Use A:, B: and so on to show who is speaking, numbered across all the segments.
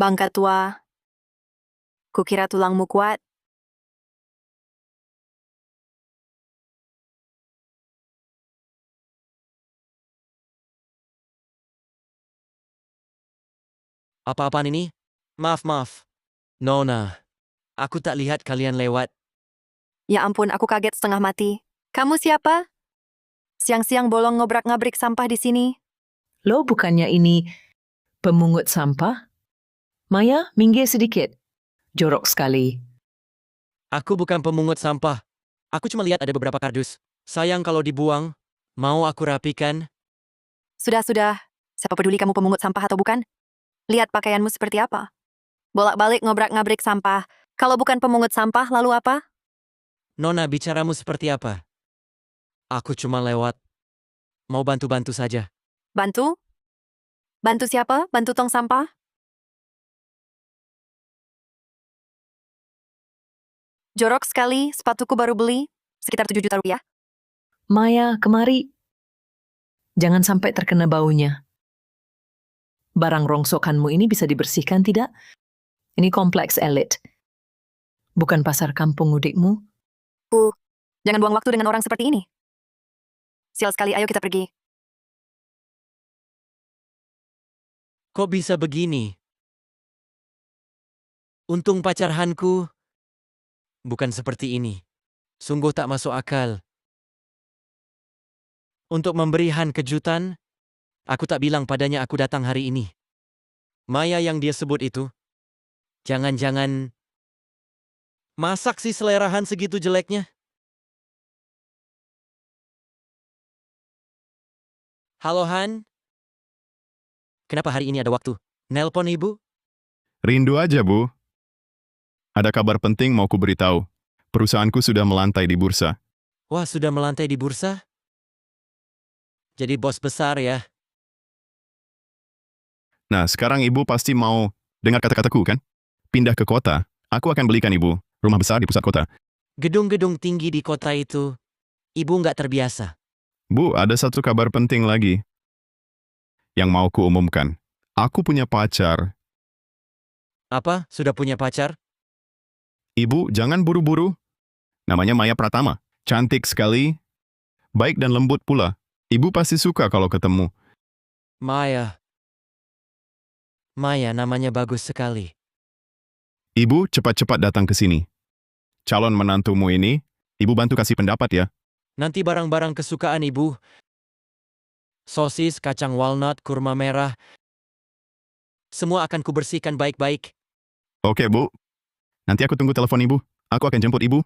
A: Bangka tua, kukira tulangmu kuat.
B: Apa-apaan ini? Maaf. Nona, aku tak lihat kalian lewat.
A: Ya ampun, aku kaget setengah mati. Kamu siapa? Siang-siang bolong ngobrak-ngabrik sampah di sini.
C: Lo bukannya ini pemungut sampah? Maya, minggir sedikit. Jorok sekali.
B: Aku bukan pemungut sampah. Aku cuma lihat ada beberapa kardus. Sayang kalau dibuang. Mau aku rapikan?
A: Sudah. Siapa peduli kamu pemungut sampah atau bukan? Lihat pakaianmu seperti apa. Bolak-balik ngobrak-ngabrik sampah. Kalau bukan pemungut sampah, lalu apa?
B: Nona, bicaramu seperti apa? Aku cuma lewat. Mau bantu-bantu saja.
A: Bantu? Bantu siapa? Bantu tong sampah? Jorok sekali, sepatuku baru beli. Sekitar 7 juta rupiah.
C: Maya, kemari. Jangan sampai terkena baunya. Barang rongsokanmu ini bisa dibersihkan tidak? Ini kompleks elit. Bukan pasar kampung udikmu.
A: Jangan buang waktu dengan orang seperti ini. Sial sekali, ayo kita pergi.
B: Kok bisa begini? Untung pacarhanku bukan seperti ini. Sungguh tak masuk akal. Untuk memberihan kejutan, aku tak bilang padanya aku datang hari ini. Maya yang dia sebut itu. Jangan-jangan masak si selerahan segitu jeleknya? Halo Han? Kenapa hari ini ada waktu? Nelpon ibu?
D: Rindu aja, Bu. Ada kabar penting mau kuberitahu. Perusahaanku sudah melantai di bursa.
B: Wah, sudah melantai di bursa? Jadi bos besar ya?
D: Nah, sekarang Ibu pasti mau dengar kata-kataku, kan? Pindah ke kota. Aku akan belikan Ibu rumah besar di pusat kota.
B: Gedung-gedung tinggi di kota itu, ibu nggak terbiasa.
D: Bu, ada satu kabar penting lagi yang mau kuumumkan. Aku punya pacar.
B: Apa? Sudah punya pacar?
D: Ibu, jangan buru-buru. Namanya Maya Pratama. Cantik sekali. Baik dan lembut pula. Ibu pasti suka kalau ketemu.
B: Maya. Maya namanya bagus sekali.
D: Ibu, cepat-cepat datang ke sini. Calon menantumu ini, Ibu bantu kasih pendapat ya.
B: Nanti barang-barang kesukaan ibu. Sosis, kacang walnut, kurma merah. Semua akan kubersihkan baik-baik.
D: Oke, Bu. Nanti aku tunggu telepon Ibu. Aku akan jemput Ibu.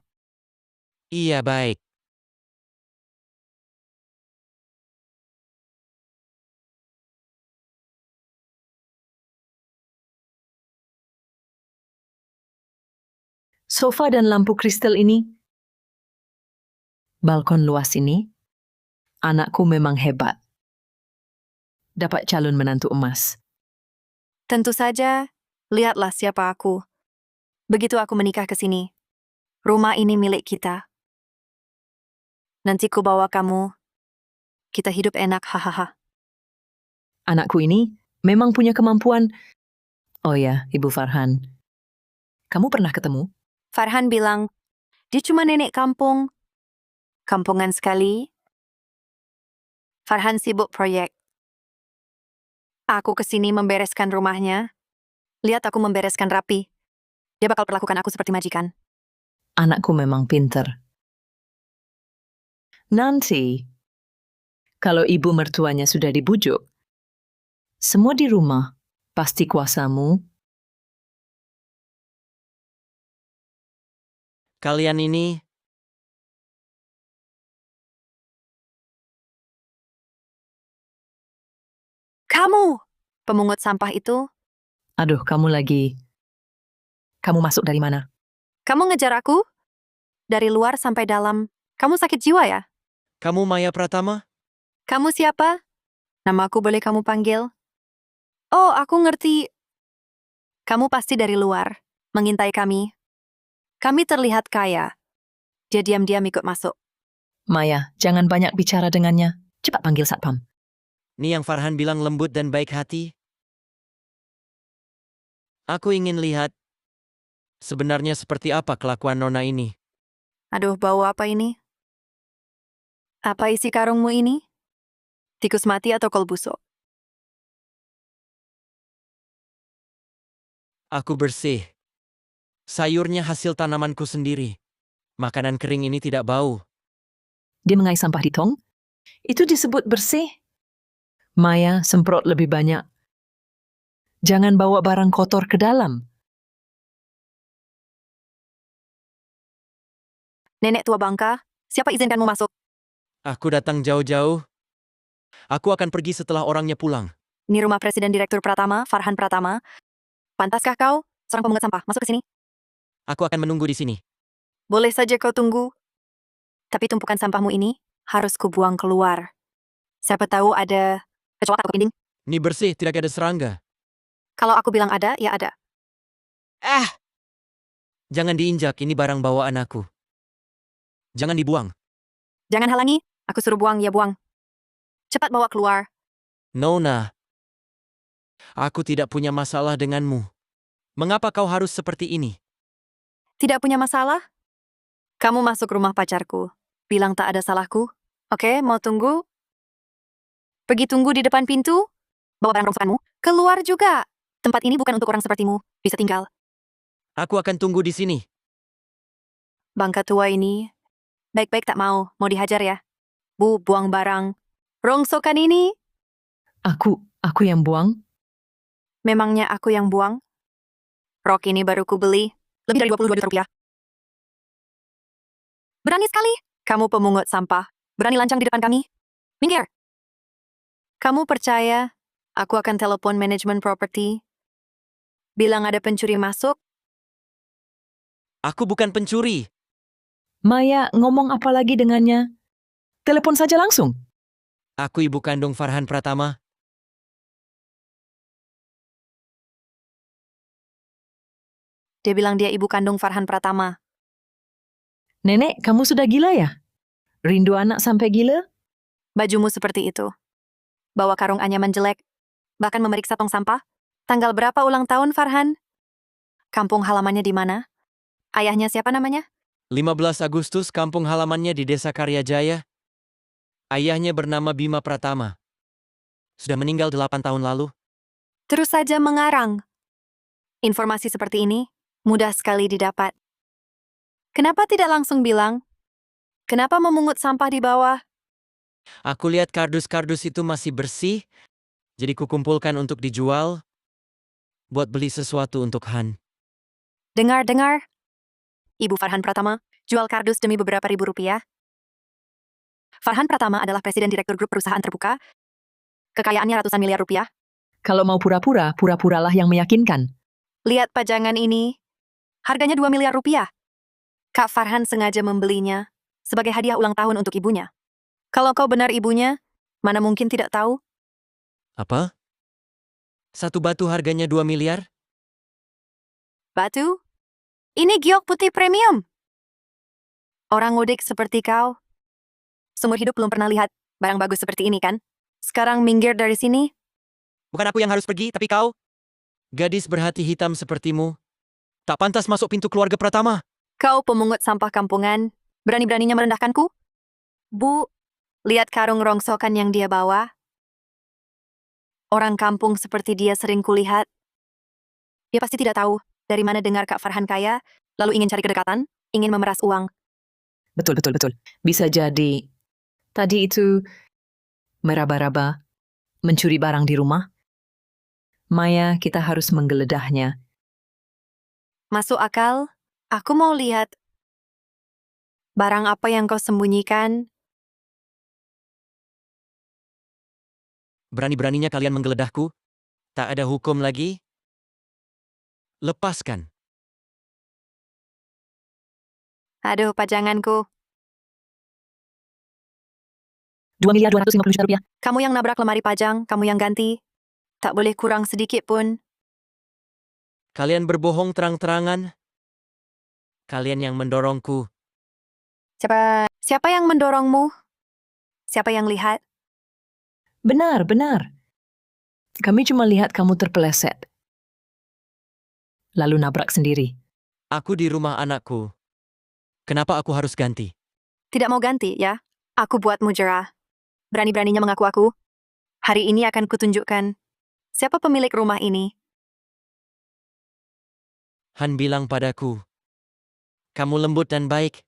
B: Iya, baik.
C: Sofa dan lampu kristal ini. Balkon luas ini. Anakku memang hebat. Dapat calon menantu emas.
A: Tentu saja, lihatlah siapa aku. Begitu aku menikah ke sini. Rumah ini milik kita. Nanti ku bawa kamu. Kita hidup enak, hahaha.
C: Anakku ini memang punya kemampuan. Oh ya, Ibu Farhan. Kamu pernah ketemu?
A: Farhan bilang, dia cuma nenek kampung. Kampungan sekali. Farhan sibuk proyek. Aku kesini membereskan rumahnya. Lihat aku membereskan rapi. Dia bakal perlakukan aku seperti majikan.
C: Anakku memang pinter. Nanti, kalau ibu mertuanya sudah dibujuk, semua di rumah pasti kuasamu.
B: Kalian ini,
A: Kamu, pemungut sampah itu,
C: Aduh, kamu masuk dari mana?
A: kamu ngejar aku? Dari luar sampai dalam. Kamu sakit jiwa ya?
B: kamu Maya Pratama?
A: Kamu siapa? Namaku boleh kamu panggil? Oh, aku ngerti. Kamu pasti dari luar, mengintai kami. Kami terlihat kaya. Dia diam-diam ikut masuk.
C: Maya, jangan banyak bicara dengannya. Cepat panggil satpam.
B: Nih yang Farhan bilang lembut dan baik hati. Aku ingin lihat sebenarnya seperti apa kelakuan Nona ini.
A: Aduh, bau apa ini? Apa isi karungmu ini? Tikus mati atau kol busuk?
B: Aku bersih. Sayurnya hasil tanamanku sendiri. Makanan kering ini tidak bau.
C: Dia mengais sampah di tong. Itu disebut bersih. Maya, semprot lebih banyak. Jangan bawa barang kotor ke dalam.
A: Nenek tua bangka, siapa izinkanmu masuk?
B: Aku datang jauh-jauh. Aku akan pergi setelah orangnya pulang.
A: Ini rumah Presiden Direktur Pratama, Farhan Pratama. Pantaskah kau, seorang pemungut sampah, masuk ke sini?
B: Aku akan menunggu di sini.
A: Boleh saja kau tunggu. Tapi tumpukan sampahmu ini harus kubuang keluar. Siapa tahu ada kecoak atau kepinding.
B: Ini bersih, tidak ada serangga.
A: Kalau aku bilang ada, ya ada.
B: Jangan diinjak, ini barang bawaan aku. Jangan dibuang.
A: Jangan halangi, aku suruh buang, ya buang. Cepat bawa keluar.
B: Nona, aku tidak punya masalah denganmu. Mengapa kau harus seperti ini?
A: Tidak punya masalah? Kamu masuk rumah pacarku. Bilang tak ada salahku. Oke, mau tunggu? Pergi tunggu di depan pintu. Bawa barang rongsokanmu. Keluar juga. Tempat ini bukan untuk orang sepertimu. Bisa tinggal.
B: Aku akan tunggu di sini.
A: Bangka tua ini. Baik-baik tak mau. Mau dihajar ya? Bu, buang barang. Rongsokan ini.
C: Aku yang buang.
A: Memangnya aku yang buang? Rok ini baru ku beli. Lebih dari 22 juta rupiah. Berani sekali. Kamu pemungut sampah. Berani lancang di depan kami. Minggir. Kamu percaya aku akan telepon manajemen properti? Bilang ada pencuri masuk?
B: Aku bukan pencuri.
C: Maya, ngomong apa lagi dengannya? Telepon saja langsung.
B: Aku ibu kandung Farhan Pratama.
A: Dia bilang dia ibu kandung Farhan Pratama.
C: Nenek, kamu sudah gila ya? Rindu anak sampai gila?
A: Bajumu seperti itu. Bawa karung anyaman jelek. Bahkan memeriksa tong sampah. Tanggal berapa ulang tahun Farhan? Kampung halamannya di mana? Ayahnya siapa namanya?
B: 15 Agustus, kampung halamannya di Desa Karyajaya. Ayahnya bernama Bima Pratama. Sudah meninggal 8 tahun lalu.
A: Terus saja mengarang. Informasi seperti ini mudah sekali didapat. Kenapa tidak langsung bilang? Kenapa memungut sampah di bawah?
B: Aku lihat kardus-kardus itu masih bersih, jadi kukumpulkan untuk dijual, buat beli sesuatu untuk Han.
A: Dengar. Ibu Farhan Pratama jual kardus demi beberapa ribu rupiah. Farhan Pratama adalah presiden direktur grup perusahaan terbuka. Kekayaannya ratusan miliar rupiah.
C: Kalau mau pura-pura, pura-puralah yang meyakinkan.
A: Lihat pajangan ini. Harganya 2 miliar rupiah. Kak Farhan sengaja membelinya sebagai hadiah ulang tahun untuk ibunya. Kalau kau benar ibunya, mana mungkin tidak tahu?
B: Apa? Satu batu harganya 2 miliar?
A: Batu? Ini giok putih premium. Orang ngudik seperti kau. Seumur hidup belum pernah lihat barang bagus seperti ini kan? Sekarang minggir dari sini.
B: Bukan aku yang harus pergi, tapi kau. Gadis berhati hitam sepertimu. Tak pantas masuk pintu keluarga Pratama.
A: Kau pemungut sampah kampungan. Berani-beraninya merendahkanku? Bu, lihat karung rongsokan yang dia bawa. Orang kampung seperti dia sering kulihat. Dia pasti tidak tahu dari mana dengar Kak Farhan kaya, lalu ingin cari kedekatan, ingin memeras uang.
C: Betul. Bisa jadi. Tadi itu meraba-raba, mencuri barang di rumah. Maya, kita harus menggeledahnya.
A: Masuk akal? Aku mau lihat. Barang apa yang kau sembunyikan?
B: Berani-beraninya kalian menggeledahku? Tak ada hukum lagi? Lepaskan.
A: Aduh, pajanganku.
C: 2.250.000.000 rupiah.
A: Kamu yang nabrak lemari pajang, kamu yang ganti. Tak boleh kurang sedikit pun.
B: Kalian berbohong terang-terangan? Kalian yang mendorongku.
A: Siapa yang mendorongmu? Siapa yang lihat?
C: Benar. Kami cuma lihat kamu terpeleset. lalu nabrak sendiri.
B: Aku di rumah anakku. Kenapa aku harus ganti?
A: Tidak mau ganti, ya? Aku buatmu jerah. Berani-beraninya mengaku aku. Hari ini akan kutunjukkan siapa pemilik rumah ini.
B: Han bilang padaku, kamu lembut dan baik.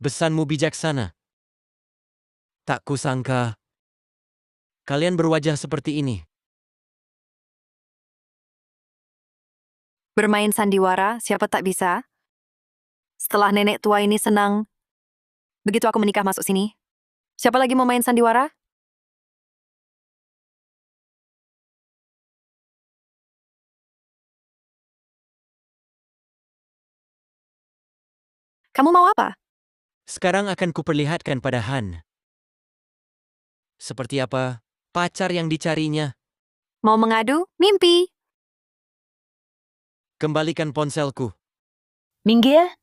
B: Besanmu bijaksana. Tak kusangka kalian berwajah seperti ini.
A: Bermain sandiwara, siapa tak bisa? Setelah nenek tua ini senang, begitu aku menikah masuk sini. Siapa lagi mau main sandiwara? Kamu mau apa?
B: Sekarang akan kuperlihatkan pada Han. Seperti apa pacar yang dicarinya.
A: Mau mengadu? Mimpi.
B: Kembalikan ponselku.
C: Minggir?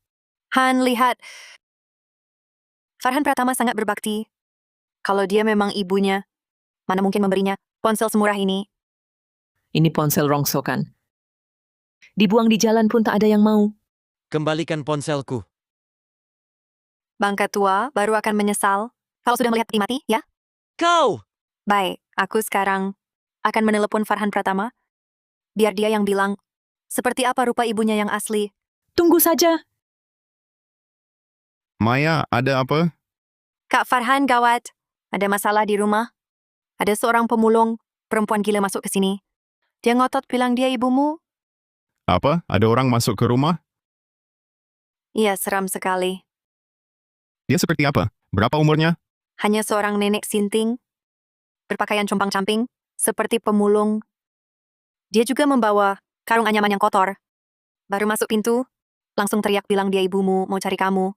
A: Han, lihat. Farhan Pratama sangat berbakti. Kalau dia memang ibunya, mana mungkin memberinya ponsel semurah ini?
C: Ini ponsel rongsokan. Dibuang di jalan pun tak ada yang mau.
B: Kembalikan ponselku.
A: Bangka tua baru akan menyesal kalau sudah melihat peti mati, ya?
B: Kau!
A: Baik, aku sekarang akan menelepon Farhan Pratama. Biar dia yang bilang, seperti apa rupa ibunya yang asli.
C: Tunggu saja.
D: Maya, ada apa?
A: Kak Farhan, gawat. Ada masalah di rumah. Ada seorang pemulung, perempuan gila masuk ke sini. Dia ngotot bilang dia ibumu.
D: Apa? Ada orang masuk ke rumah?
A: Iya, seram sekali.
D: Dia seperti apa? Berapa umurnya?
A: Hanya seorang nenek sinting, berpakaian compang-camping, seperti pemulung. Dia juga membawa karung anyaman yang kotor. Baru masuk pintu, langsung teriak bilang dia ibumu, mau cari kamu.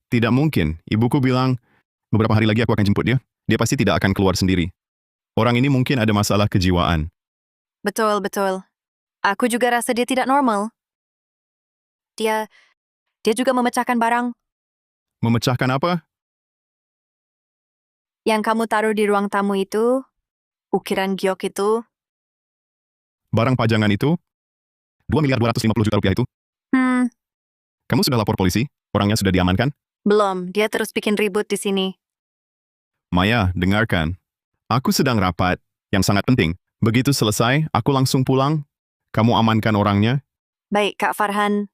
D: Tidak mungkin. Ibuku bilang, beberapa hari lagi aku akan jemput dia. Dia pasti tidak akan keluar sendiri. Orang ini mungkin ada masalah kejiwaan.
A: Betul, betul. Aku juga rasa dia tidak normal. Dia juga memecahkan barang
D: Memecahkan apa?
A: yang kamu taruh di ruang tamu itu, ukiran giok itu.
D: Barang pajangan itu? 2.250 juta rupiah itu? Kamu sudah lapor polisi? Orangnya sudah diamankan?
A: Belum, dia terus bikin ribut di sini.
D: Maya, dengarkan. Aku sedang rapat, yang sangat penting. Begitu selesai, aku langsung pulang. Kamu amankan orangnya?
A: Baik, Kak Farhan.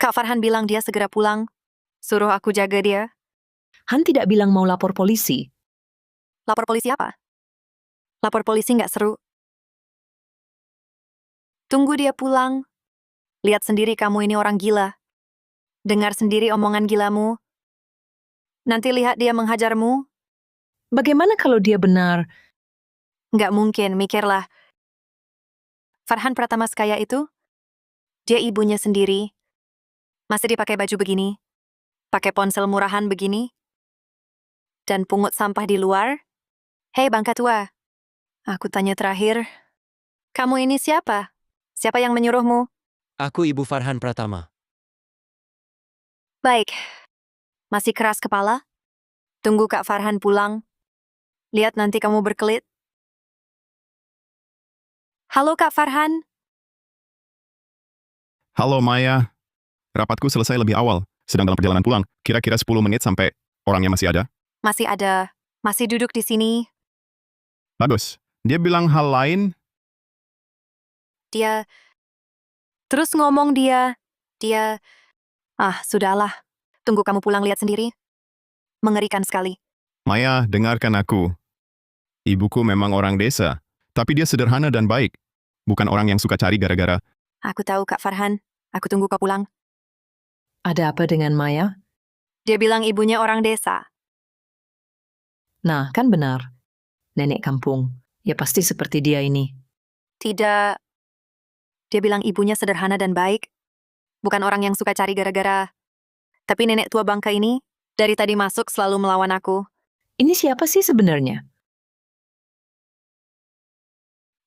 A: Kak Farhan bilang dia segera pulang. Suruh aku jaga dia.
C: Han tidak bilang mau lapor polisi.
A: Lapor polisi apa? Lapor polisi nggak seru. Tunggu dia pulang. Lihat sendiri kamu ini orang gila. Dengar sendiri omongan gilamu. Nanti lihat dia menghajarmu.
C: Bagaimana kalau dia benar?
A: Nggak mungkin, mikirlah. Farhan Pratama sekaya itu, dia ibunya sendiri. Masih dipakai baju begini. Pakai ponsel murahan begini. Dan pungut sampah di luar. Hei bangka tua. Aku tanya terakhir. Kamu ini siapa? Siapa yang menyuruhmu?
B: Aku Ibu Farhan Pratama.
A: Baik. Masih keras kepala? Tunggu Kak Farhan pulang. Lihat nanti kamu berkelit. Halo Kak Farhan.
D: Halo Maya. Rapatku selesai lebih awal. Sedang dalam perjalanan pulang. Kira-kira 10 menit sampai orangnya masih ada.
A: Masih ada. Masih duduk di sini.
D: Bagus. Dia bilang hal lain.
A: Dia... Terus ngomong dia... sudahlah. Tunggu kamu pulang lihat sendiri. Mengerikan sekali.
D: Maya, dengarkan aku. Ibuku memang orang desa. Tapi dia sederhana dan baik. Bukan orang yang suka cari gara-gara.
A: Aku tahu Kak Farhan. Aku tunggu kau pulang.
C: Ada apa dengan Maya?
A: Dia bilang ibunya orang desa.
C: Nah, kan benar. Nenek kampung. Ya pasti seperti dia ini.
A: Tidak. Dia bilang ibunya sederhana dan baik. Bukan orang yang suka cari gara-gara. Tapi nenek tua bangka ini, dari tadi masuk selalu melawan aku.
C: Ini siapa sih sebenarnya?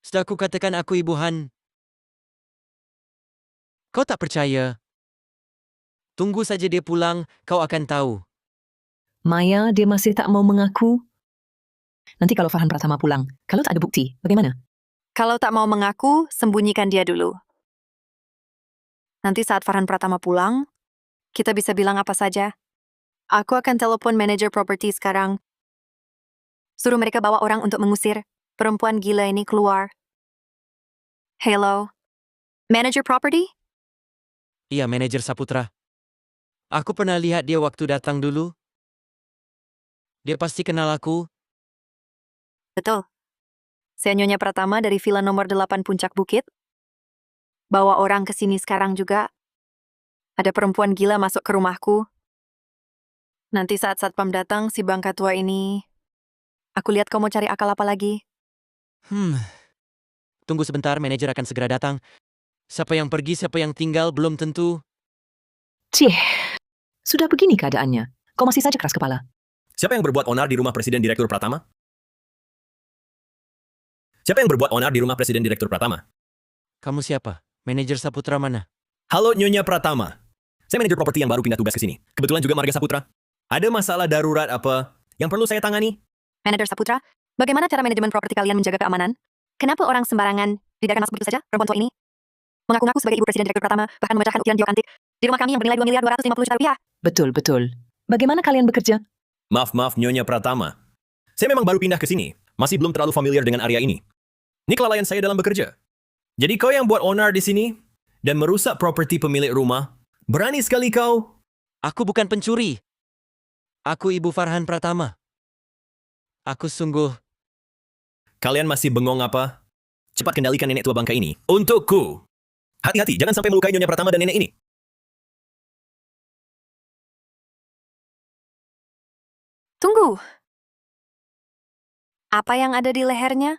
B: Sudah aku katakan aku Ibu Han. Kau tak percaya? Tunggu saja dia pulang, kau akan tahu.
C: Maya, dia masih tak mau mengaku. Nanti kalau Farhan Pratama pulang, kalau tak ada bukti, bagaimana?
A: Kalau tak mau mengaku, sembunyikan dia dulu. Nanti saat Farhan Pratama pulang, kita bisa bilang apa saja. Aku akan telepon manajer properti sekarang. Suruh mereka bawa orang untuk mengusir perempuan gila ini keluar. Hello. Manager property?
B: Iya, manajer Saputra. Aku pernah lihat dia waktu datang dulu. Dia pasti kenal aku.
A: Betul. Saya Nyonya Pratama dari Villa nomor 8 Puncak Bukit. Bawa orang ke sini sekarang juga. Ada perempuan gila masuk ke rumahku. Nanti saat satpam datang, si bangka tua ini... Aku lihat kau mau cari akal apa lagi.
B: Tunggu sebentar, manajer akan segera datang. Siapa yang pergi, siapa yang tinggal, belum tentu.
C: Cih, sudah begini keadaannya. Kau masih saja keras kepala.
E: Siapa yang berbuat onar di rumah Presiden Direktur Pratama? Siapa yang berbuat onar di rumah Presiden Direktur Pratama?
B: Kamu siapa? Manajer Saputra mana?
E: Halo Nyonya Pratama. Saya manajer properti yang baru pindah tugas ke sini. Kebetulan juga Marga Saputra. Ada masalah darurat apa yang perlu saya tangani?
A: Manajer Saputra, bagaimana cara manajemen properti kalian menjaga keamanan? Kenapa orang sembarangan dibiarkan masuk begitu saja, perempuan tua ini? Mengaku-ngaku sebagai ibu Presiden Direktur Pratama, bahkan memecahkan ukiran giok antik di rumah kami yang bernilai 2.250 juta rupiah.
C: Betul, betul. Bagaimana kalian bekerja?
E: Maaf Nyonya Pratama. Saya memang baru pindah ke sini. Masih belum terlalu familiar dengan area ini. Ini kelalaian saya dalam bekerja. Jadi kau yang buat onar di sini dan merusak properti pemilik rumah. Berani sekali kau.
B: Aku bukan pencuri. Aku Ibu Farhan Pratama. Aku sungguh...
E: Kalian masih bengong apa? Cepat kendalikan nenek tua bangka ini. Untukku. Hati-hati, jangan sampai melukai Nyonya Pratama dan nenek ini.
A: Tunggu. Apa yang ada di lehernya?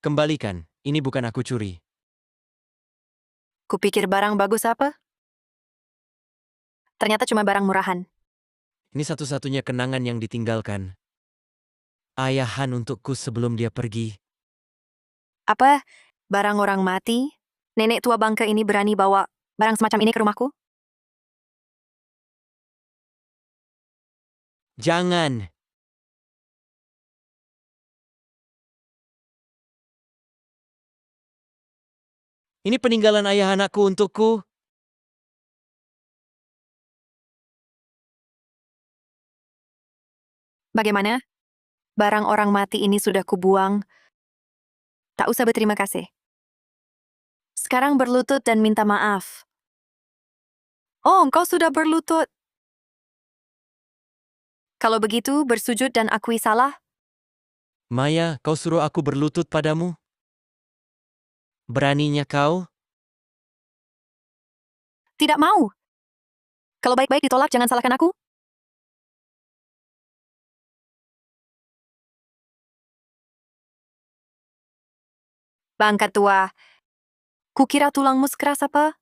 B: Kembalikan, ini bukan aku curi.
A: Kupikir barang bagus apa? Ternyata cuma barang murahan.
B: Ini satu-satunya kenangan yang ditinggalkan. Ayahan untukku sebelum dia pergi.
A: Apa? Barang orang mati? Nenek tua bangka ini berani bawa barang semacam ini ke rumahku?
B: Jangan! Ini peninggalan ayah anakku untukku.
A: Bagaimana? Barang orang mati ini sudah kubuang. Tak usah berterima kasih. Sekarang berlutut dan minta maaf. Oh, engkau sudah berlutut. Kalau begitu, bersujud dan akui salah.
B: Maya, kau suruh aku berlutut padamu? Beraninya kau?
A: Tidak mau. Kalau baik-baik ditolak, jangan salahkan aku. Bangka tua, kukira tulangmu sekeras apa?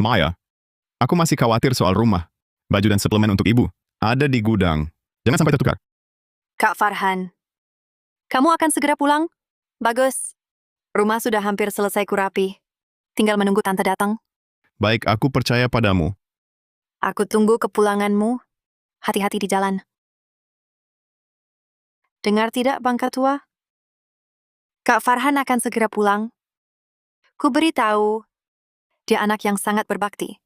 D: Maya, aku masih khawatir soal rumah. Baju dan suplemen untuk ibu ada di gudang. Jangan sampai tertukar.
A: Kak Farhan, kamu akan segera pulang? Bagus. Rumah sudah hampir selesai kurapi. Tinggal menunggu tante datang.
D: Baik, aku percaya padamu.
A: Aku tunggu kepulanganmu. Hati-hati di jalan. Dengar tidak, Bangka tua? Kak Farhan akan segera pulang. Ku beritahu, dia anak yang sangat berbakti.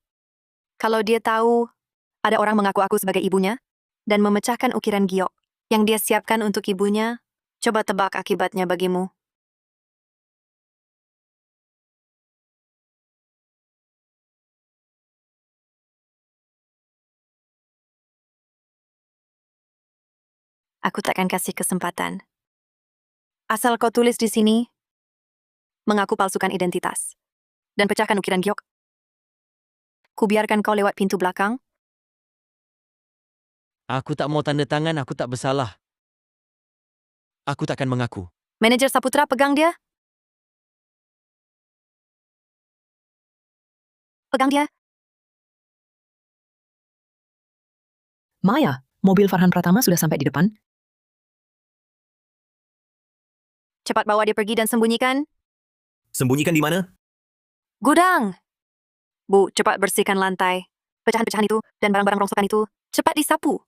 A: Kalau dia tahu ada orang mengaku aku sebagai ibunya dan memecahkan ukiran giok yang dia siapkan untuk ibunya, coba tebak akibatnya bagimu. Aku takkan kasih kesempatan. Asal kau tulis di sini, mengaku palsukan identitas, dan pecahkan ukiran giok. Kubiarkan kau lewat pintu belakang.
B: Aku tak mau tanda tangan, aku tak bersalah. Aku takkan mengaku.
A: Manajer Saputra pegang dia. Pegang dia.
C: Maya, mobil Farhan Pratama sudah sampai di depan.
A: Cepat bawa dia pergi dan sembunyikan.
E: Sembunyikan di mana?
A: Gudang. Bu, cepat bersihkan lantai. Pecahan-pecahan itu dan barang-barang rongsokan itu cepat disapu.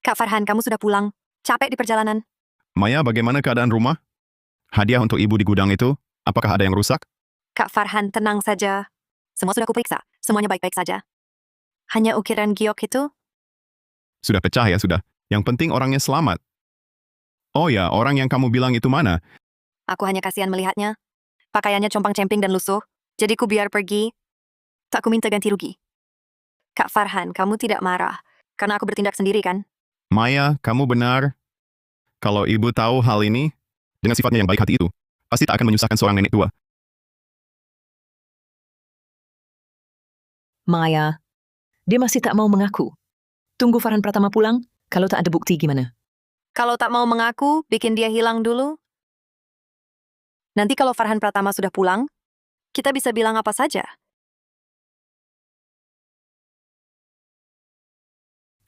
A: Kak Farhan, kamu sudah pulang. Capek di perjalanan.
D: Maya, bagaimana keadaan rumah? Hadiah untuk ibu di gudang itu, apakah ada yang rusak?
A: Kak Farhan, tenang saja. Semua sudah kuperiksa. Semuanya baik-baik saja. Hanya ukiran giok itu.
D: Sudah pecah ya, sudah. Yang penting orangnya selamat. Oh ya, orang yang kamu bilang itu mana?
A: Aku hanya kasihan melihatnya. Pakaiannya compang-camping dan lusuh. Jadi ku biar pergi. Tak ku minta ganti rugi. Kak Farhan, kamu tidak marah. Karena aku bertindak sendiri kan?
D: Maya, kamu benar. Kalau ibu tahu hal ini, dengan sifatnya yang baik hati itu, pasti tak akan menyusahkan seorang nenek tua.
C: Maya, dia masih tak mau mengaku. Tunggu Farhan Pratama pulang, kalau tak ada bukti gimana?
A: Kalau tak mau mengaku, bikin dia hilang dulu. Nanti kalau Farhan Pratama sudah pulang, kita bisa bilang apa saja.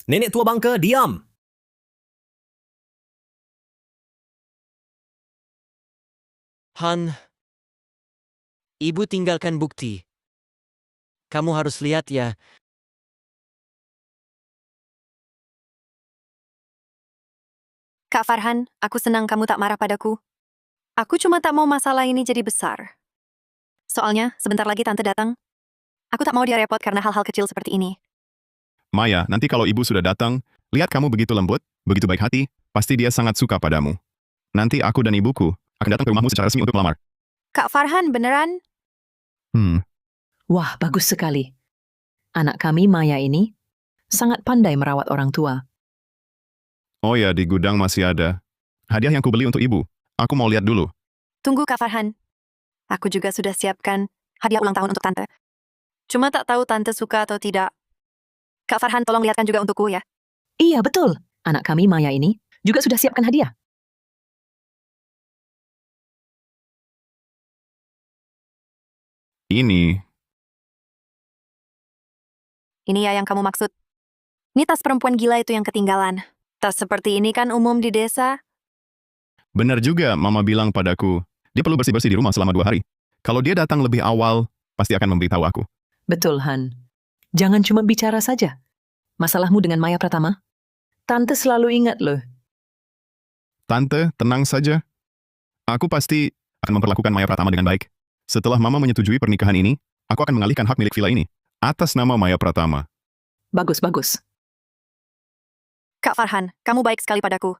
E: Nenek tua bangka, diam!
B: Han, ibu tinggalkan bukti. Kamu harus lihat ya,
A: Kak Farhan, aku senang kamu tak marah padaku. Aku cuma tak mau masalah ini jadi besar. Soalnya, sebentar lagi tante datang. Aku tak mau dia repot karena hal-hal kecil seperti ini.
D: Maya, nanti kalau ibu sudah datang, lihat kamu begitu lembut, begitu baik hati, pasti dia sangat suka padamu. Nanti aku dan ibuku akan datang ke rumahmu secara resmi untuk melamar.
A: Kak Farhan, beneran?
C: Wah, bagus sekali. Anak kami, Maya ini, sangat pandai merawat orang tua.
D: Oh ya, di gudang masih ada. Hadiah yang kubeli untuk ibu. Aku mau lihat dulu.
A: Tunggu Kak Farhan. Aku juga sudah siapkan hadiah ulang tahun untuk tante. Cuma tak tahu tante suka atau tidak. Kak Farhan, tolong lihatkan juga untukku ya.
C: Iya, betul. Anak kami, Maya ini, juga sudah siapkan hadiah.
D: Ini,
A: Ini ya yang kamu maksud. Ini tas perempuan gila itu yang ketinggalan. Tas seperti ini kan umum di desa.
D: benar juga Mama bilang padaku, dia perlu bersih-bersih di rumah selama 2 hari. Kalau dia datang lebih awal, pasti akan memberitahu aku.
C: Betul, Han. Jangan cuma bicara saja. Masalahmu dengan Maya Pratama? Tante selalu ingat loh.
D: Tante, tenang saja. Aku pasti akan memperlakukan Maya Pratama dengan baik. Setelah Mama menyetujui pernikahan ini, aku akan mengalihkan hak milik villa ini atas nama Maya Pratama.
C: Bagus, bagus.
A: Kak Farhan, kamu baik sekali padaku.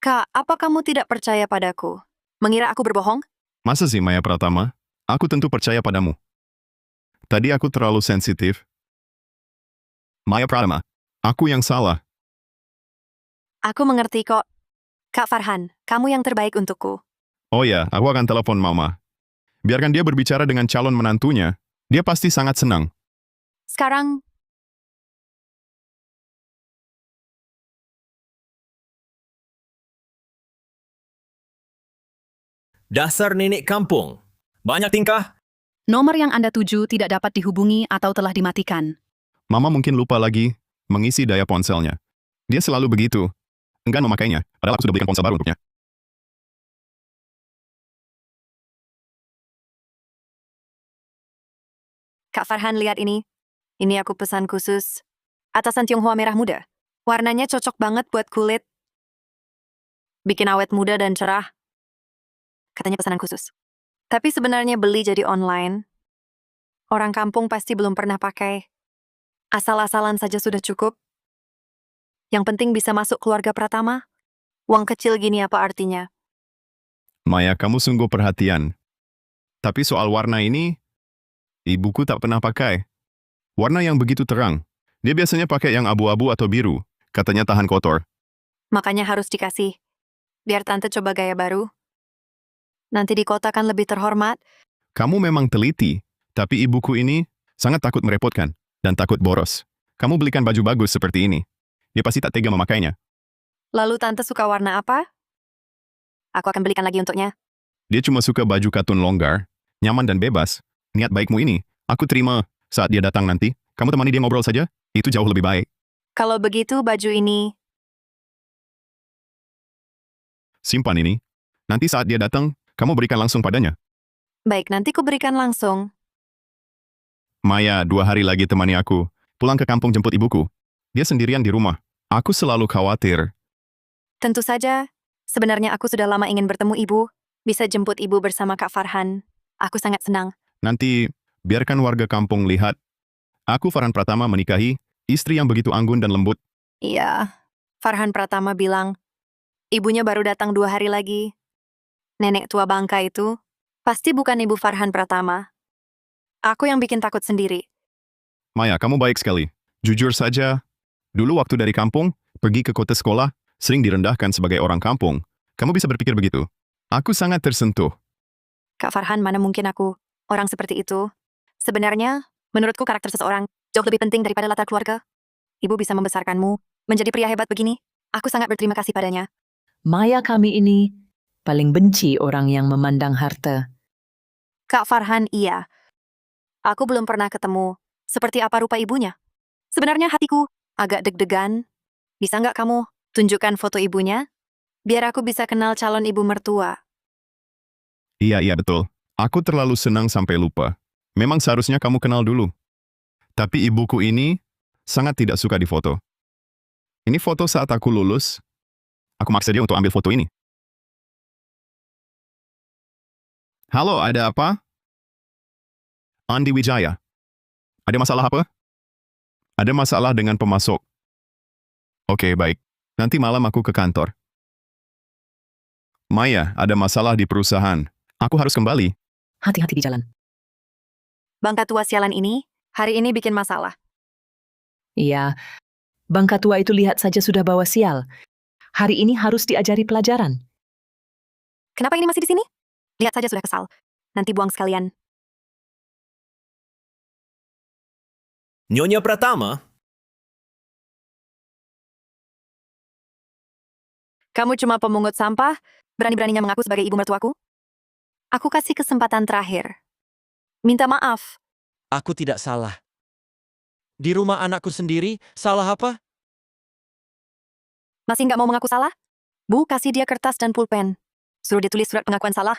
A: Kak, apa kamu tidak percaya padaku? Mengira aku berbohong?
D: Masa sih Maya Pratama? Aku tentu percaya padamu. Tadi aku terlalu sensitif. Maya Pratama, aku yang salah.
A: Aku mengerti kok. Kak Farhan, kamu yang terbaik untukku.
D: Oh ya, aku akan telepon Mama. Biarkan dia berbicara dengan calon menantunya. Dia pasti sangat senang.
A: Sekarang,
E: Dasar nenek kampung. Banyak tingkah.
F: Nomor yang Anda tuju tidak dapat dihubungi atau telah dimatikan.
D: Mama mungkin lupa lagi mengisi daya ponselnya. Dia selalu begitu. Enggan memakainya, padahal aku sudah belikan ponsel baru untuknya.
A: Kak Farhan lihat ini. Ini aku pesan khusus. Atasan Tionghoa merah muda. Warnanya cocok banget buat kulit. Bikin awet muda dan cerah. Katanya pesanan khusus. Tapi sebenarnya beli jadi online. Orang kampung pasti belum pernah pakai. Asal-asalan saja sudah cukup. Yang penting bisa masuk keluarga Pratama. Uang kecil gini apa artinya?
D: Maya, kamu sungguh perhatian. Tapi soal warna ini, ibuku tak pernah pakai. Warna yang begitu terang. Dia biasanya pakai yang abu-abu atau biru. Katanya tahan kotor.
A: Makanya harus dikasih. Biar tante coba gaya baru. Nanti di kota kan lebih terhormat.
D: Kamu memang teliti, tapi ibuku ini sangat takut merepotkan dan takut boros. Kamu belikan baju bagus seperti ini. Dia pasti tak tega memakainya.
A: Lalu tante suka warna apa? Aku akan belikan lagi untuknya.
D: Dia cuma suka baju katun longgar, nyaman dan bebas. Niat baikmu ini, aku terima saat dia datang nanti. Kamu temani dia ngobrol saja, itu jauh lebih baik.
A: Kalau begitu baju ini,
D: Simpan ini. Nanti saat dia datang, kamu berikan langsung padanya.
A: baik nanti ku berikan langsung.
D: Maya, 2 hari lagi temani aku. Pulang ke kampung jemput ibuku. Dia sendirian di rumah. Aku selalu khawatir.
A: Tentu saja, sebenarnya aku sudah lama ingin bertemu ibu. Bisa jemput ibu bersama Kak Farhan. Aku sangat senang.
D: Nanti, biarkan warga kampung lihat. Aku Farhan Pratama menikahi istri yang begitu anggun dan lembut.
A: Iya, Farhan Pratama bilang, ibunya baru datang 2 hari lagi. Nenek tua bangka itu, pasti bukan ibu Farhan Pratama. Aku yang bikin takut sendiri.
D: Maya, kamu baik sekali. Jujur saja, dulu waktu dari kampung, pergi ke kota sekolah, sering direndahkan sebagai orang kampung. Kamu bisa berpikir begitu. Aku sangat tersentuh.
A: Kak Farhan, mana mungkin aku orang seperti itu? Sebenarnya, menurutku karakter seseorang jauh lebih penting daripada latar keluarga. Ibu bisa membesarkanmu menjadi pria hebat begini. Aku sangat berterima kasih padanya.
C: Maya kami ini paling benci orang yang memandang harta.
A: Kak Farhan, iya. Aku belum pernah ketemu seperti apa rupa ibunya. Sebenarnya hatiku agak deg-degan. Bisa nggak kamu tunjukkan foto ibunya? Biar aku bisa kenal calon ibu mertua.
D: Iya, betul. Aku terlalu senang sampai lupa. Memang seharusnya kamu kenal dulu. Tapi ibuku ini sangat tidak suka difoto. Ini foto saat aku lulus. Aku maksa dia untuk ambil foto ini. Halo, ada apa? Andi Wijaya. Ada masalah apa? Ada masalah dengan pemasok. Oke, baik. Nanti malam aku ke kantor. Maya, ada masalah di perusahaan. Aku harus kembali.
C: Hati-hati di jalan.
A: Bangka tua sialan ini, hari ini bikin masalah.
C: Iya, bangka tua itu lihat saja sudah bawa sial. Hari ini harus diajari pelajaran.
A: Kenapa ini masih di sini? Lihat saja sudah kesal. Nanti buang sekalian.
E: Nyonya Pratama,
A: Kamu cuma pemungut sampah, berani-beraninya mengaku sebagai ibu mertuaku? Aku kasih kesempatan terakhir. Minta maaf.
B: Aku tidak salah. Di rumah anakku sendiri, salah apa?
A: Masih nggak mau mengaku salah? Bu, kasih dia kertas dan pulpen. Suruh dia tulis surat pengakuan salah.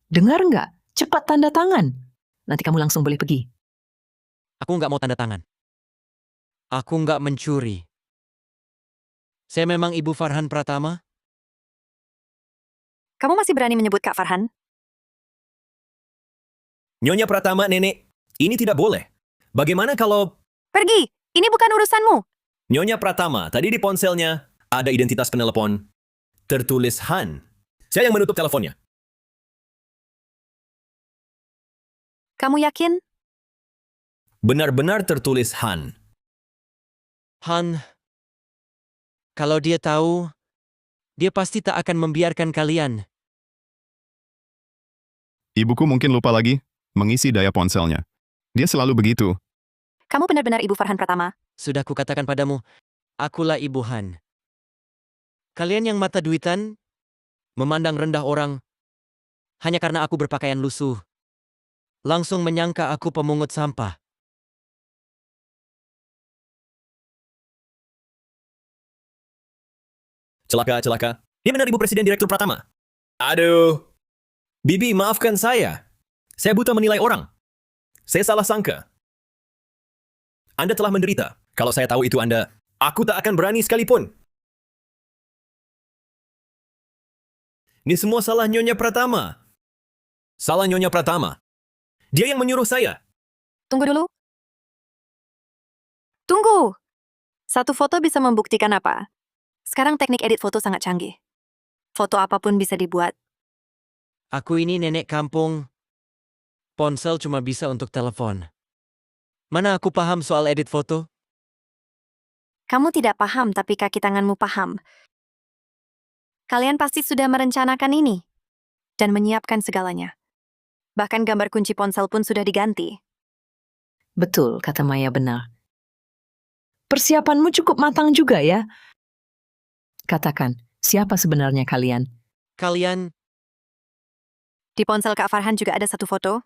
C: Dengar nggak? Cepat tanda tangan. Nanti kamu langsung boleh pergi.
B: Aku nggak mau tanda tangan. Aku nggak mencuri. Saya memang Ibu Farhan Pratama.
A: Kamu masih berani menyebut Kak Farhan?
E: Nyonya Pratama, nenek, ini tidak boleh. Bagaimana kalau
A: Pergi! Ini bukan urusanmu.
E: Nyonya Pratama, tadi di ponselnya ada identitas penelepon tertulis Han. Saya yang menutup teleponnya.
A: Kamu yakin?
E: Benar-benar tertulis Han.
B: Han, kalau dia tahu, dia pasti tak akan membiarkan kalian.
D: Ibuku mungkin lupa lagi mengisi daya ponselnya. Dia selalu begitu.
A: Kamu benar-benar Ibu Farhan Pratama.
B: Sudah kukatakan padamu, akulah Ibu Han. Kalian yang mata duitan, memandang rendah orang, hanya karena aku berpakaian lusuh, langsung menyangka aku pemungut sampah.
E: Celaka. Dia benar Ibu Presiden Direktur Pratama. Aduh. Bibi, maafkan saya. Saya buta menilai orang. Saya salah sangka. Anda telah menderita. Kalau saya tahu itu Anda, aku tak akan berani sekalipun. Ini semua salah Nyonya Pratama. Salah Nyonya Pratama. Dia yang menyuruh saya.
A: Tunggu dulu. Tunggu! Satu foto bisa membuktikan apa? Sekarang teknik edit foto sangat canggih. Foto apapun bisa dibuat.
B: Aku ini nenek kampung. Ponsel cuma bisa untuk telepon. Mana aku paham soal edit foto?
A: Kamu tidak paham, tapi kaki tanganmu paham. Kalian pasti sudah merencanakan ini dan menyiapkan segalanya. Bahkan gambar kunci ponsel pun sudah diganti.
C: Betul, kata Maya benar. Persiapanmu cukup matang juga ya. Katakan, siapa sebenarnya kalian?
B: Kalian,
A: Di ponsel Kak Farhan juga ada satu foto.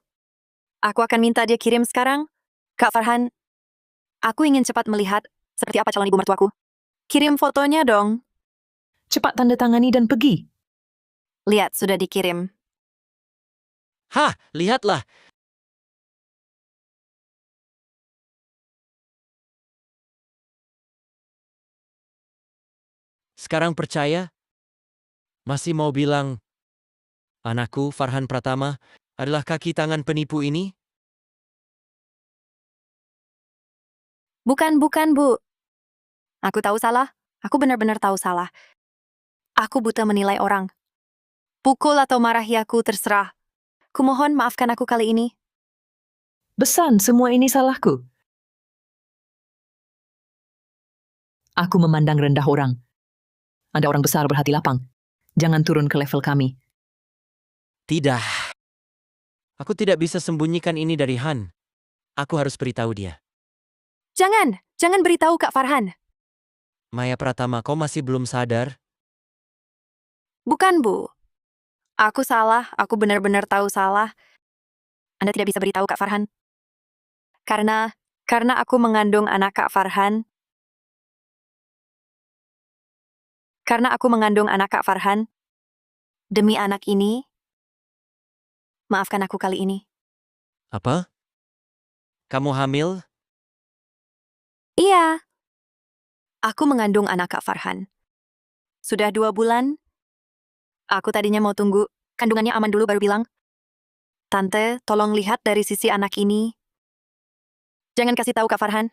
A: Aku akan minta dia kirim sekarang. Kak Farhan, aku ingin cepat melihat seperti apa calon ibu mertuaku. Kirim fotonya dong.
C: Cepat tanda tangani dan pergi.
A: Lihat, sudah dikirim.
B: hah, lihatlah. Sekarang percaya? Masih mau bilang, anakku Farhan Pratama adalah kaki tangan penipu ini?
A: Bukan, Bu. Aku tahu salah. Aku benar-benar tahu salah. Aku buta menilai orang. Pukul atau marahi aku terserah. Kumohon maafkan aku kali ini.
C: Besan, semua ini salahku. Aku memandang rendah orang. Ada orang besar berhati lapang. Jangan turun ke level kami.
B: Tidak. Aku tidak bisa sembunyikan ini dari Han. Aku harus beritahu dia.
A: Jangan beritahu Kak Farhan.
B: Maya Pratama, kau masih belum sadar?
A: Bukan, Bu. Aku salah, aku benar-benar tahu salah. Anda tidak bisa beritahu Kak Farhan. Karena aku mengandung anak Kak Farhan. Karena aku mengandung anak Kak Farhan. Demi anak ini, maafkan aku kali ini.
B: Apa? Kamu hamil?
A: Iya. Aku mengandung anak Kak Farhan. Sudah 2 bulan. Aku tadinya mau tunggu kandungannya aman dulu baru bilang. Tante, tolong lihat dari sisi anak ini. Jangan kasih tahu Kak Farhan.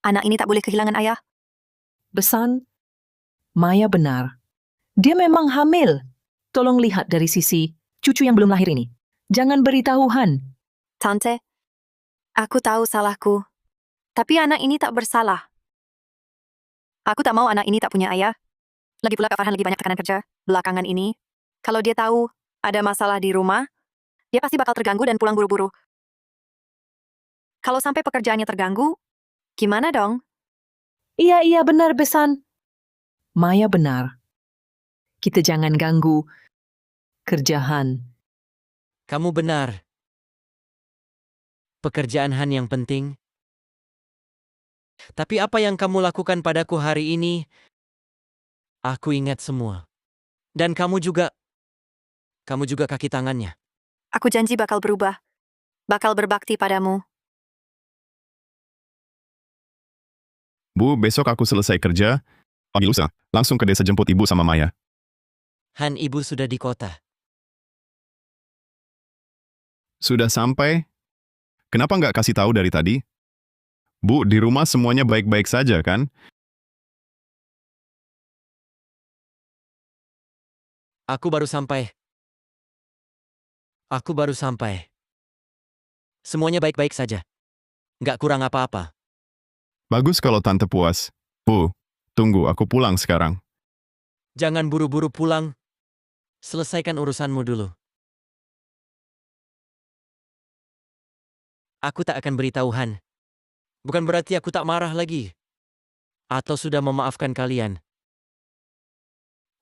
A: Anak ini tak boleh kehilangan ayah.
C: Besan, Maya benar. Dia memang hamil. Tolong lihat dari sisi cucu yang belum lahir ini. Jangan beritahu Han.
A: Tante, aku tahu salahku. Tapi anak ini tak bersalah. Aku tak mau anak ini tak punya ayah. Lagi pula Kak Farhan lagi banyak tekanan kerja belakangan ini. Kalau dia tahu ada masalah di rumah, dia pasti bakal terganggu dan pulang buru-buru. Kalau sampai pekerjaannya terganggu, gimana dong?
C: Iya, benar, Besan. Maya benar. Kita jangan ganggu kerjaan.
B: Kamu benar. Pekerjaan Han yang penting. Tapi apa yang kamu lakukan padaku hari ini, aku ingat semua. Dan kamu juga kaki tangannya.
A: Aku janji bakal berubah. Bakal berbakti padamu.
D: Bu, besok aku selesai kerja. Pagi lusa, langsung ke desa jemput ibu sama Maya.
B: Han, ibu sudah di kota.
D: Sudah sampai? Kenapa nggak kasih tahu dari tadi? Bu, di rumah semuanya baik-baik saja, kan?
B: Aku baru sampai. Semuanya baik-baik saja. Nggak kurang apa-apa.
D: Bagus kalau tante puas. Bu, tunggu, aku pulang sekarang.
B: Jangan buru-buru pulang. Selesaikan urusanmu dulu. Aku tak akan beritahu Han. Bukan berarti aku tak marah lagi. Atau sudah memaafkan kalian.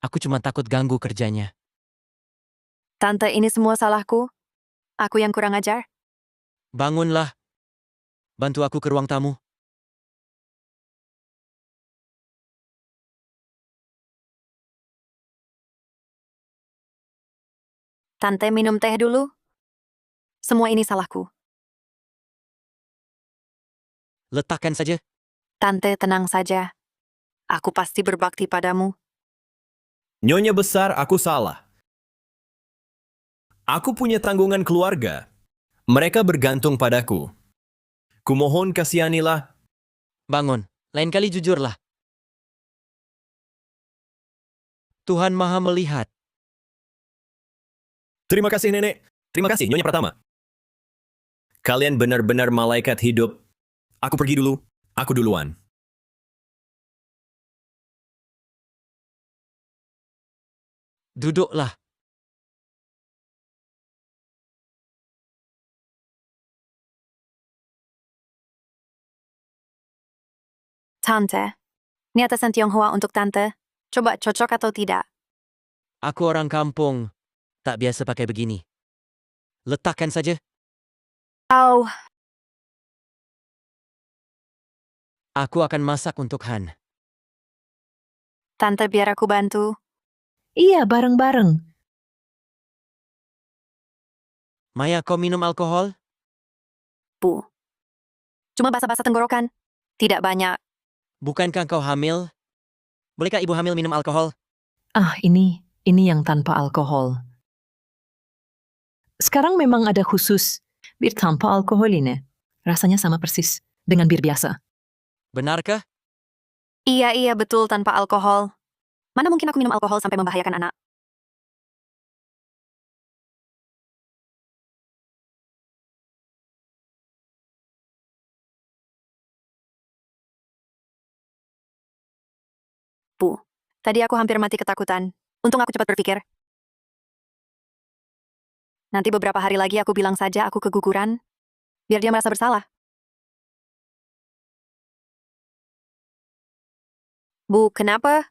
B: Aku cuma takut ganggu kerjanya.
A: Tante, ini semua salahku. Aku yang kurang ajar.
B: Bangunlah. Bantu aku ke ruang tamu.
A: Tante, minum teh dulu. Semua ini salahku.
B: Letakkan saja.
A: Tante, tenang saja. Aku pasti berbakti padamu.
E: Nyonya besar, aku salah. Aku punya tanggungan keluarga. Mereka bergantung padaku. Kumohon kasihanilah.
B: Bangun. Lain kali jujurlah. Tuhan Maha melihat.
E: Terima kasih, Nenek. Terima kasih, Nyonya Pratama. Kalian benar-benar malaikat hidup. Aku pergi dulu. Aku duluan.
B: Duduklah.
A: Tante, ini atasan Tionghoa untuk Tante. Coba cocok atau tidak?
B: Aku orang kampung. Tak biasa pakai begini. Letakkan saja.
A: Au,
B: Aku akan masak untuk Han.
A: Tante biar aku bantu.
C: Iya, bareng-bareng.
B: Maya, kau minum alkohol?
A: Bu. Cuma basa-basa tenggorokan. Tidak banyak.
B: Bukankah kau hamil? Bolehkah ibu hamil minum alkohol?
C: Ah, ini yang tanpa alkohol. Sekarang memang ada khusus bir tanpa alkohol ini. Rasanya sama persis dengan bir biasa.
B: Benarkah?
A: Iya, betul tanpa alkohol. Mana mungkin aku minum alkohol sampai membahayakan anak? Bu, tadi aku hampir mati ketakutan. Untung aku cepat berpikir. Nanti beberapa hari lagi aku bilang saja aku keguguran, biar dia merasa bersalah. Bu, kenapa?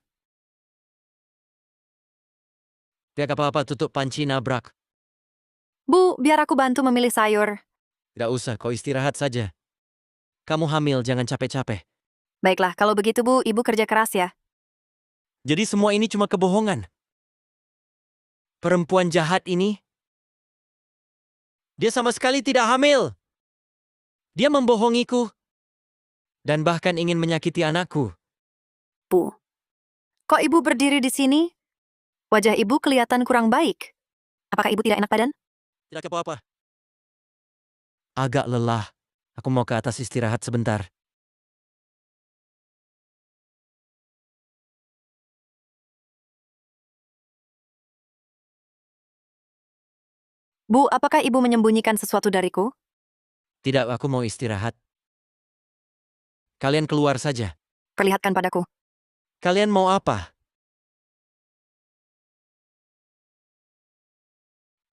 B: Tidak apa-apa, tutup panci nabrak.
A: Bu, biar aku bantu memilih sayur.
B: Tidak usah, kau istirahat saja. Kamu hamil, jangan capek-capek.
A: Baiklah, kalau begitu Bu, Ibu kerja keras ya.
B: Jadi semua ini cuma kebohongan. Perempuan jahat ini, dia sama sekali tidak hamil. Dia membohongiku. Dan bahkan ingin menyakiti anakku.
A: Bu, kok Ibu berdiri di sini? Wajah Ibu kelihatan kurang baik. Apakah Ibu tidak enak badan?
B: Tidak apa-apa. Agak lelah. Aku mau ke atas istirahat sebentar.
A: Bu, apakah Ibu menyembunyikan sesuatu dariku?
B: Tidak, aku mau istirahat. Kalian keluar saja.
A: Perlihatkan padaku.
B: Kalian mau apa?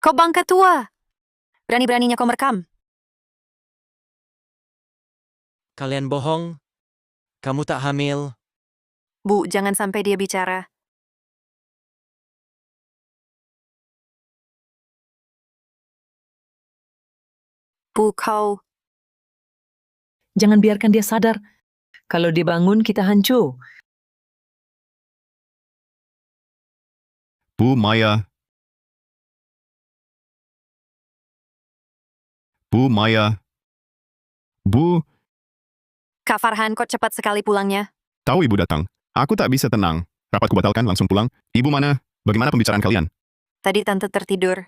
A: Kau bangka tua! Berani-beraninya kau merekam.
B: Kalian bohong? Kamu tak hamil?
A: Bu, jangan sampai dia bicara. Bu, kau...
C: Jangan biarkan dia sadar. Kalau dibangun, kita hancur.
D: Bu Maya. Bu Maya. Bu,
A: Kak Farhan, kok cepat sekali pulangnya?
D: tahu ibu datang. Aku tak bisa tenang. Rapatku batalkan, langsung pulang. Ibu mana? Bagaimana pembicaraan kalian?
A: Tadi Tante tertidur.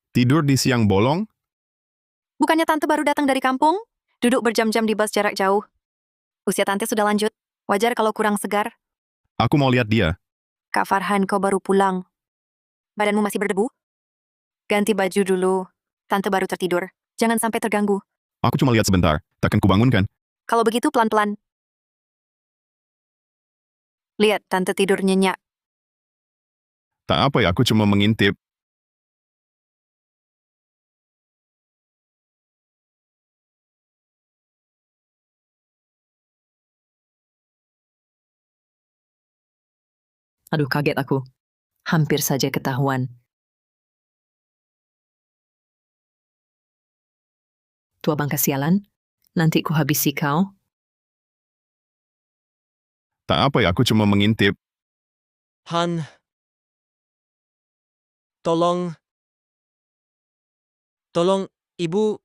D: Tidur di siang bolong?
A: Bukannya Tante baru datang dari kampung? Duduk berjam-jam di bus jarak jauh. Usia Tante sudah lanjut. Wajar kalau kurang segar.
D: Aku mau lihat dia.
A: Kak Farhan, kau baru pulang. Badanmu masih berdebu? Ganti baju dulu. Tante baru tertidur. Jangan sampai terganggu.
D: Aku cuma lihat sebentar. Takkan kubangunkan.
A: Kalau begitu pelan-pelan. Lihat, Tante tidur nyenyak.
D: Tak apa ya, aku cuma mengintip.
C: Aduh, kaget aku. Hampir saja ketahuan. Tua bangka sialan, nanti ku habisi kau.
D: Tak apa ya, aku cuma mengintip.
B: Han, tolong, ibu.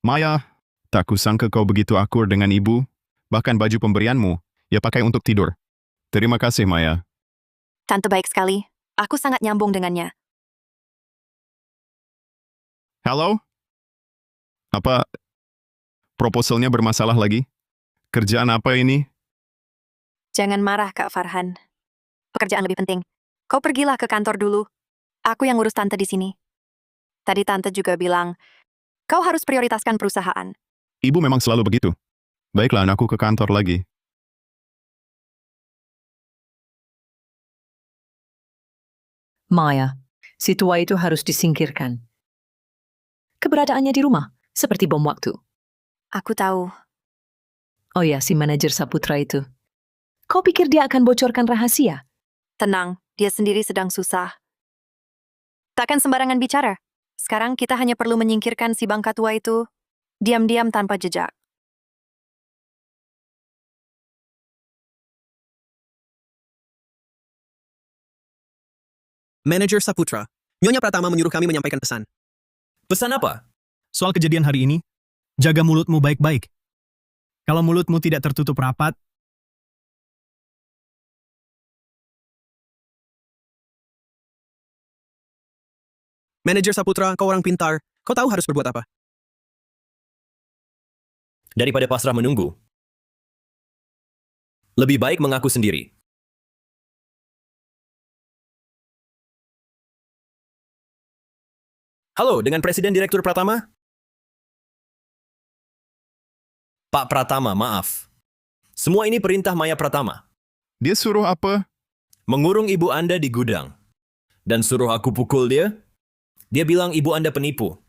D: Maya, tak kusangka kau begitu akur dengan ibu. Bahkan baju pemberianmu, ia pakai untuk tidur. Terima kasih, Maya.
A: Tante baik sekali. Aku sangat nyambung dengannya.
D: Halo? Apa proposalnya bermasalah lagi? Kerjaan apa ini?
A: Jangan marah, Kak Farhan. Pekerjaan lebih penting. Kau pergilah ke kantor dulu. Aku yang ngurus Tante di sini. Tadi Tante juga bilang, kau harus prioritaskan perusahaan.
D: Ibu memang selalu begitu. Baiklah, anakku ke kantor lagi.
C: Maya, si tua itu harus disingkirkan. Keberadaannya di rumah, seperti bom waktu.
A: Aku tahu.
C: Oh ya, si manajer Saputra itu. Kau pikir dia akan bocorkan rahasia?
A: Tenang, dia sendiri sedang susah. Takkan sembarangan bicara. Sekarang kita hanya perlu menyingkirkan si bangka tua itu diam-diam tanpa jejak.
G: Manajer Saputra, Nyonya Pratama menyuruh kami menyampaikan pesan.
E: Pesan apa?
G: Soal kejadian hari ini, jaga mulutmu baik-baik. Kalau mulutmu tidak tertutup rapat, Manajer Saputra, kau orang pintar. Kau tahu harus berbuat apa.
E: Daripada pasrah menunggu, lebih baik mengaku sendiri. Halo, dengan Presiden Direktur Pratama? Pak Pratama, maaf. Semua ini perintah Maya Pratama.
D: Dia suruh apa?
E: Mengurung ibu Anda di gudang. Dan suruh aku pukul dia? Dia bilang ibu Anda penipu.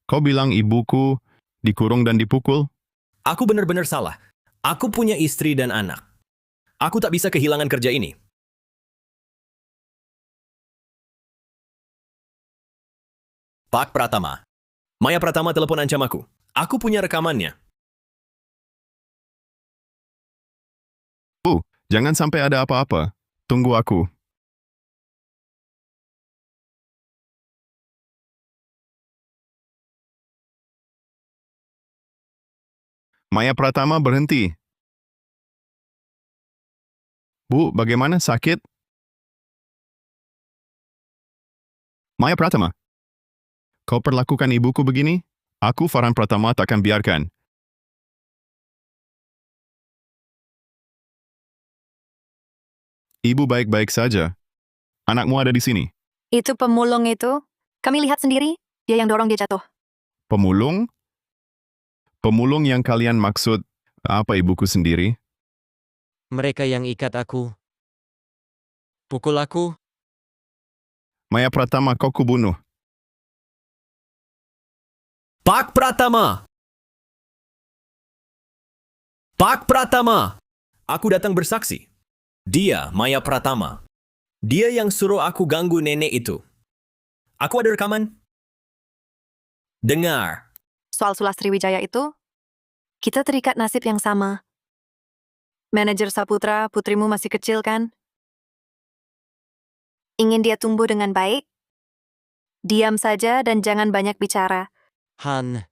D: Kau bilang ibuku dikurung dan dipukul?
E: Aku benar-benar salah. Aku punya istri dan anak. Aku tak bisa kehilangan kerja ini. Pak Pratama. Maya Pratama telepon ancam aku. Aku punya rekamannya.
D: Jangan sampai ada apa-apa. Tunggu aku. Maya Pratama berhenti. Bu, bagaimana sakit? Maya Pratama. Kau perlakukan ibuku begini? Aku, Farhan Pratama, takkan biarkan. Ibu baik-baik saja. Anakmu ada di sini.
A: Itu pemulung itu, kami lihat sendiri, dia yang dorong dia jatuh.
D: Pemulung? Pemulung yang kalian maksud apa ibuku sendiri?
B: Mereka yang ikat aku. Pukul aku.
D: Maya Pratama, kau kubunuh.
E: Pak Pratama! Pak Pratama! Aku datang bersaksi. Dia, Maya Pratama. Dia yang suruh aku ganggu nenek itu. Aku ada rekaman. Dengar.
A: Soal Sulas Sriwijaya itu, kita terikat nasib yang sama. Manajer Saputra, putrimu masih kecil kan? Ingin dia tumbuh dengan baik? Diam saja dan jangan banyak bicara.
B: Han.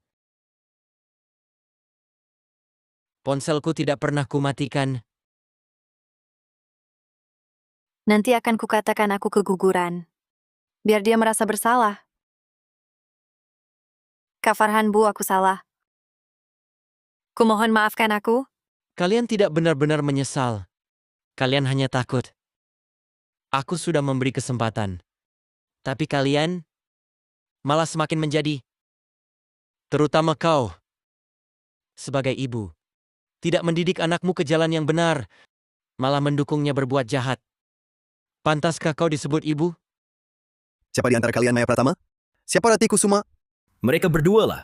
B: Ponselku tidak pernah kumatikan.
A: Nanti akan kukatakan aku keguguran. Biar dia merasa bersalah. Kak Farhan, Bu, aku salah. Kumohon maafkan aku.
B: Kalian tidak benar-benar menyesal. Kalian hanya takut. Aku sudah memberi kesempatan. Tapi kalian malah semakin menjadi. Terutama kau. Sebagai ibu. Tidak mendidik anakmu ke jalan yang benar. Malah mendukungnya berbuat jahat. Pantaskah kau disebut ibu?
H: Siapa di antara kalian Maya Pratama? Siapa Rati Kusuma?
E: Mereka berdua lah.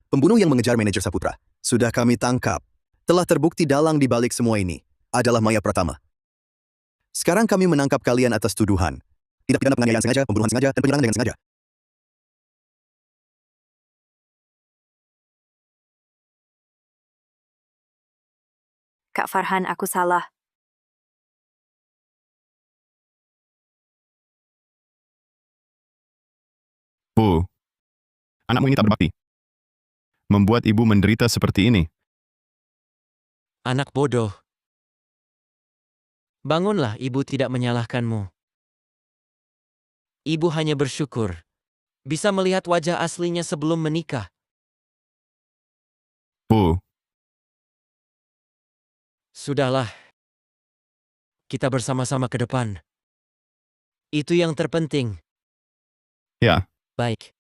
H: Pembunuh yang mengejar manajer Saputra. Sudah kami tangkap. Telah terbukti dalang di balik semua ini adalah Maya Pratama. Sekarang kami menangkap kalian atas tuduhan. Tidak pidana penganiayaan sengaja, pembunuhan sengaja, dan penyerangan dengan sengaja.
A: Kak Farhan, aku salah.
D: Bu, anakmu ini tak berbakti. Membuat ibu menderita seperti ini.
B: Anak bodoh. Bangunlah, ibu tidak menyalahkanmu. Ibu hanya bersyukur bisa melihat wajah aslinya sebelum menikah.
D: Bu,
B: Sudahlah. Kita bersama-sama ke depan. Itu yang terpenting.
D: ya.
B: Baik.